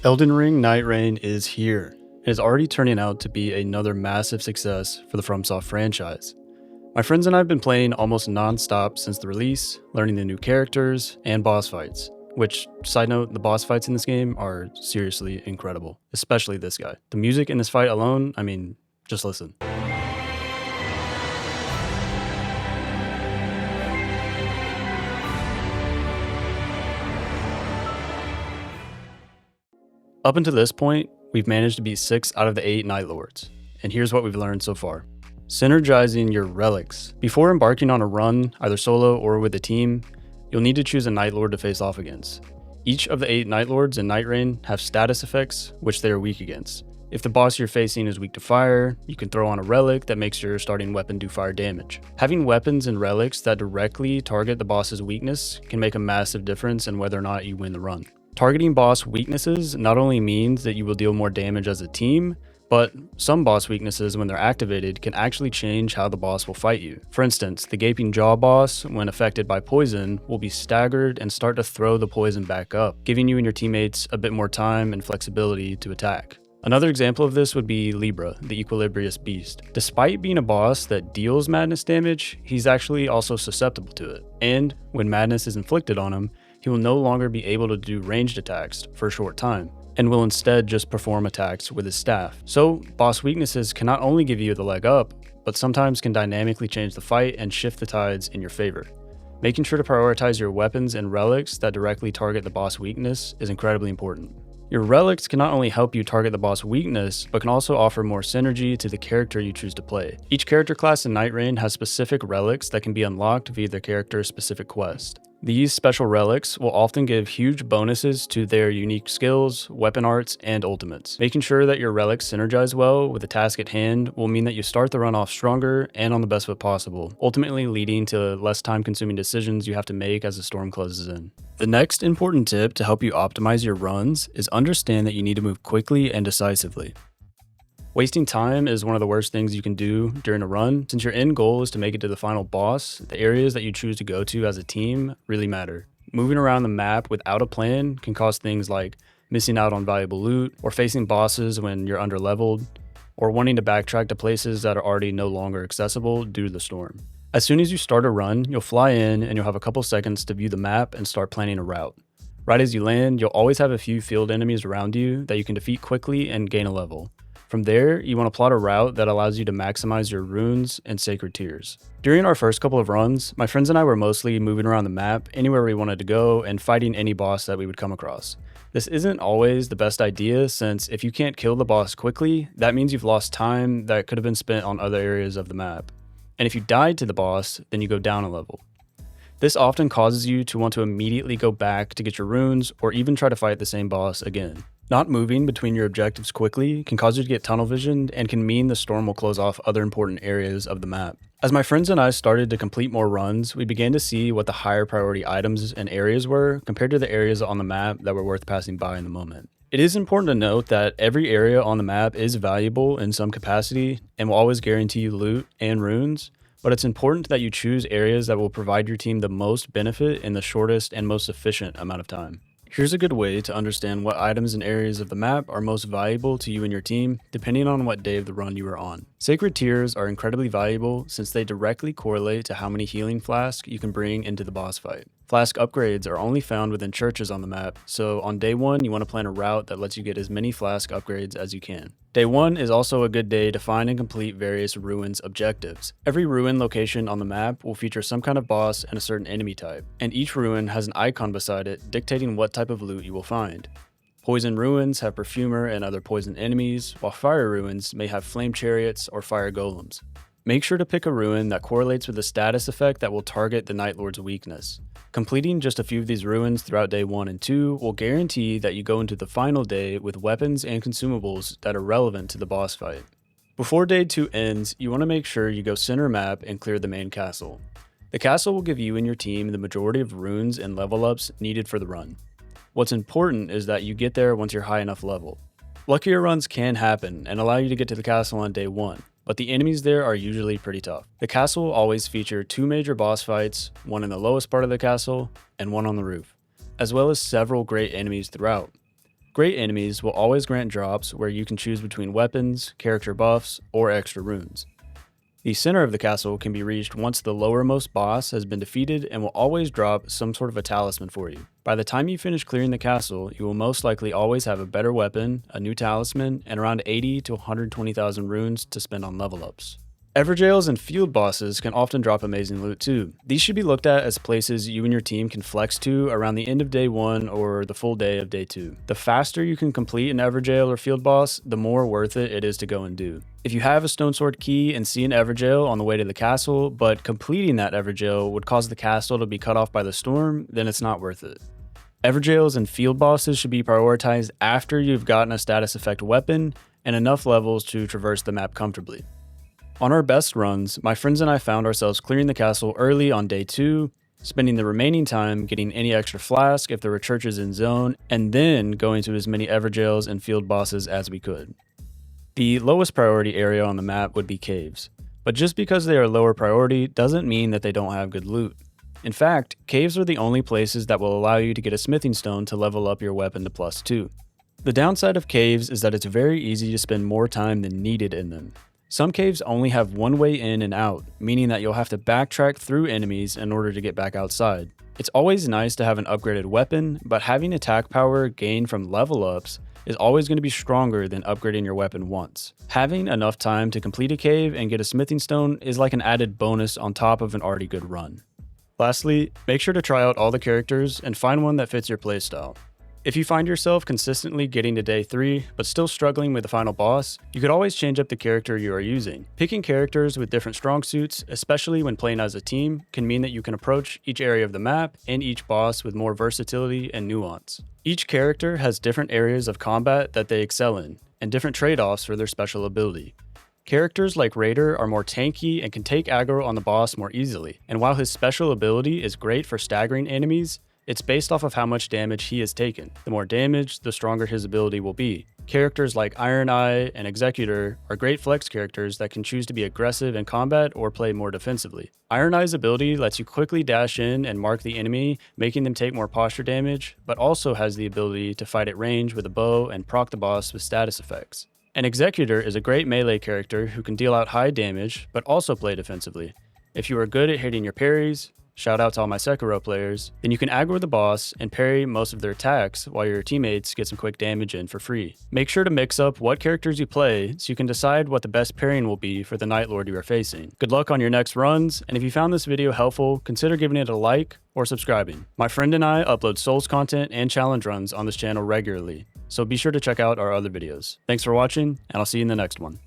Elden Ring Nightreign is here. It is already turning out to be another massive success for the FromSoft franchise. My friends and I have been playing almost non-stop since the release, learning the new characters and boss fights. Which, side note, the boss fights in this game are seriously incredible, especially this guy. The music in this fight alone, I mean, just listen. Up until this point, we've managed to beat 6 out of the 8 Night Lords, and here's what we've learned so far. Synergizing your relics. Before embarking on a run, either solo or with a team, you'll need to choose a Night Lord to face off against. Each of the 8 Night Lords in Nightreign have status effects, which they are weak against. If the boss you're facing is weak to fire, you can throw on a relic that makes your starting weapon do fire damage. Having weapons and relics that directly target the boss's weakness can make a massive difference in whether or not you win the run. Targeting boss weaknesses not only means that you will deal more damage as a team, but some boss weaknesses, when they're activated, can actually change how the boss will fight you. For instance, the Gaping Jaw boss, when affected by poison, will be staggered and start to throw the poison back up, giving you and your teammates a bit more time and flexibility to attack. Another example of this would be Libra, the Equilibrious Beast. Despite being a boss that deals madness damage, he's actually also susceptible to it. And when madness is inflicted on him, he will no longer be able to do ranged attacks for a short time, and will instead just perform attacks with his staff. So, boss weaknesses can not only give you the leg up, but sometimes can dynamically change the fight and shift the tides in your favor. Making sure to prioritize your weapons and relics that directly target the boss weakness is incredibly important. Your relics can not only help you target the boss weakness, but can also offer more synergy to the character you choose to play. Each character class in Nightreign has specific relics that can be unlocked via their character's specific quest. These special relics will often give huge bonuses to their unique skills, weapon arts, and ultimates. Making sure that your relics synergize well with the task at hand will mean that you start the run off stronger and on the best foot possible, ultimately leading to less time-consuming decisions you have to make as the storm closes in. The next important tip to help you optimize your runs is understand that you need to move quickly and decisively. Wasting time is one of the worst things you can do during a run. Since your end goal is to make it to the final boss, the areas that you choose to go to as a team really matter. Moving around the map without a plan can cause things like missing out on valuable loot, or facing bosses when you're underleveled, or wanting to backtrack to places that are already no longer accessible due to the storm. As soon as you start a run, you'll fly in and you'll have a couple seconds to view the map and start planning a route. Right as you land, you'll always have a few field enemies around you that you can defeat quickly and gain a level. From there, you want to plot a route that allows you to maximize your runes and sacred tears. During our first couple of runs, my friends and I were mostly moving around the map anywhere we wanted to go and fighting any boss that we would come across. This isn't always the best idea, since if you can't kill the boss quickly, that means you've lost time that could have been spent on other areas of the map. And if you died to the boss, then you go down a level. This often causes you to want to immediately go back to get your runes, or even try to fight the same boss again. Not moving between your objectives quickly can cause you to get tunnel visioned and can mean the storm will close off other important areas of the map. As my friends and I started to complete more runs, we began to see what the higher priority items and areas were compared to the areas on the map that were worth passing by in the moment. It is important to note that every area on the map is valuable in some capacity and will always guarantee you loot and runes, but it's important that you choose areas that will provide your team the most benefit in the shortest and most efficient amount of time. Here's a good way to understand what items and areas of the map are most valuable to you and your team, depending on what day of the run you are on. Sacred Tears are incredibly valuable since they directly correlate to how many healing flasks you can bring into the boss fight. Flask upgrades are only found within churches on the map, so on day 1 you want to plan a route that lets you get as many flask upgrades as you can. Day 1 is also a good day to find and complete various ruins objectives. Every ruin location on the map will feature some kind of boss and a certain enemy type, and each ruin has an icon beside it dictating what type of loot you will find. Poison ruins have perfumer and other poison enemies, while fire ruins may have flame chariots or fire golems. Make sure to pick a ruin that correlates with a status effect that will target the Night Lord's weakness. Completing just a few of these ruins throughout day 1 and 2 will guarantee that you go into the final day with weapons and consumables that are relevant to the boss fight. Before day 2 ends, you want to make sure you go center map and clear the main castle. The castle will give you and your team the majority of runes and level ups needed for the run. What's important is that you get there once you're high enough level. Luckier runs can happen and allow you to get to the castle on day 1, but the enemies there are usually pretty tough. The castle will always feature 2 major boss fights, one in the lowest part of the castle and one on the roof, as well as several great enemies throughout. Great enemies will always grant drops where you can choose between weapons, character buffs, or extra runes. The center of the castle can be reached once the lowermost boss has been defeated and will always drop some sort of a talisman for you. By the time you finish clearing the castle, you will most likely always have a better weapon, a new talisman, and around 80 to 120,000 runes to spend on level ups. Everjails and field bosses can often drop amazing loot too. These should be looked at as places you and your team can flex to around the end of day 1 or the full day of day 2. The faster you can complete an Everjail or field boss, the more worth it is to go and do. If you have a stone sword key and see an Everjail on the way to the castle, but completing that Everjail would cause the castle to be cut off by the storm, then it's not worth it. Everjails and field bosses should be prioritized after you've gotten a status effect weapon and enough levels to traverse the map comfortably. On our best runs, my friends and I found ourselves clearing the castle early on day 2, spending the remaining time getting any extra flask if there were churches in zone, and then going to as many Everjails and field bosses as we could. The lowest priority area on the map would be caves, but just because they are lower priority doesn't mean that they don't have good loot. In fact, caves are the only places that will allow you to get a smithing stone to level up your weapon to +2. The downside of caves is that it's very easy to spend more time than needed in them. Some caves only have one way in and out, meaning that you'll have to backtrack through enemies in order to get back outside. It's always nice to have an upgraded weapon, but having attack power gained from level ups is always going to be stronger than upgrading your weapon once. Having enough time to complete a cave and get a smithing stone is like an added bonus on top of an already good run. Lastly, make sure to try out all the characters and find one that fits your playstyle. If you find yourself consistently getting to day 3, but still struggling with the final boss, you could always change up the character you are using. Picking characters with different strong suits, especially when playing as a team, can mean that you can approach each area of the map and each boss with more versatility and nuance. Each character has different areas of combat that they excel in, and different trade-offs for their special ability. Characters like Raider are more tanky and can take aggro on the boss more easily, and while his special ability is great for staggering enemies, it's based off of how much damage he has taken. The more damage, the stronger his ability will be. Characters like Iron Eye and Executor are great flex characters that can choose to be aggressive in combat or play more defensively. Iron Eye's ability lets you quickly dash in and mark the enemy, making them take more posture damage, but also has the ability to fight at range with a bow and proc the boss with status effects. An Executor is a great melee character who can deal out high damage, but also play defensively. If you are good at hitting your parries, shout out to all my Sekiro players, then you can aggro the boss and parry most of their attacks while your teammates get some quick damage in for free. Make sure to mix up what characters you play so you can decide what the best pairing will be for the Night Lord you are facing. Good luck on your next runs, and if you found this video helpful, consider giving it a like or subscribing. My friend and I upload Souls content and challenge runs on this channel regularly, so be sure to check out our other videos. Thanks for watching, and I'll see you in the next one.